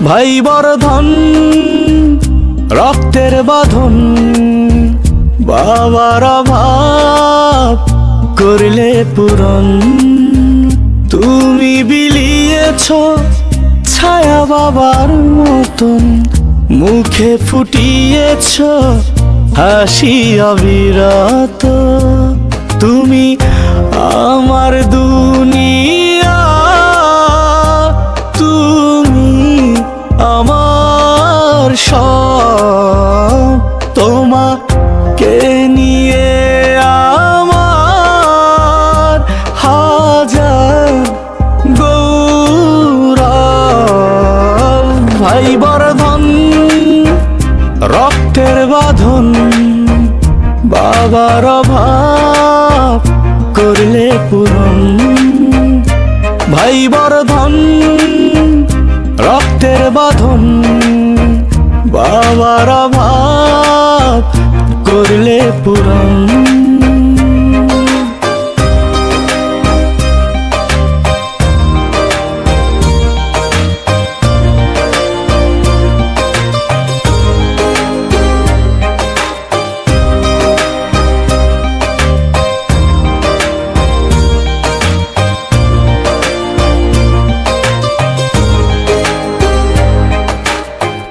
ভাই বর্ধন রক্তের বাঁধন, বাবার অভাব করলে পূরণ। তুমি বিলিয়েছ ছায়া বাবার মতন, মুখে ফুটিয়েছ হাসি অবিরত। তুমি আমার দুনিয়া, তুমি আমার সব। তোমাকে নিয়ে আমার হাজার গৌরব। ভাই বর্ধন রক্তের বাঁধন, বাবার অভাব করলে পূরণ। ভাই বর্ধন রক্তের বাঁধন, বাবার অভাব করলে পূরণ।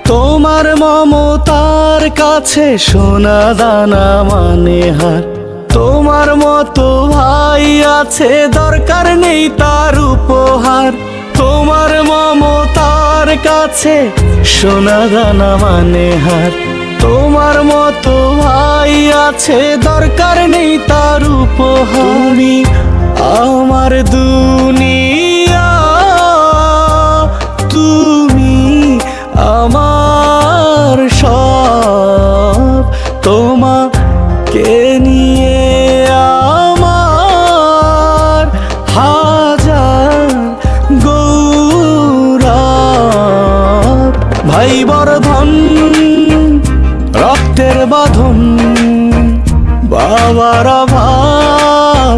তোমার মমতার কাছে সোনা দানা মানে হার। তোমার মতো ভাই আছে, দরকার নেই তার উপহার। তোমার মমতার কাছে সোনা দানা মানে হার। তোমার মতো ভাই আছে, দরকার নেই তার উপহার। তুমি আমার দুনিয়া, তুমি আমার সব। তোমাকে নিয়ে আমার হাজার গৌরব। ভাই বর্ধন রক্তের বাঁধন, বাবার অভাব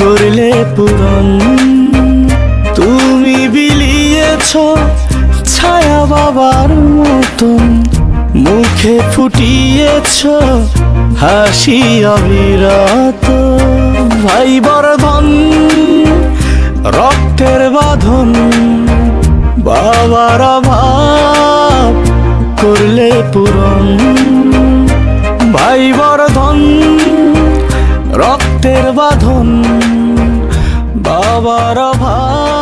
করলে পূরণ। তুমি বিলিয়েছ ছায়া বাবার মতন, মুখে ফুটিয়েছ হাসি অবিরত। ভাই বর্ধন রক্তের বাঁধন, বাবার অভাব করলে পূরণ। ভাই বর্ধন রক্তের বাঁধন, বাবার অভাব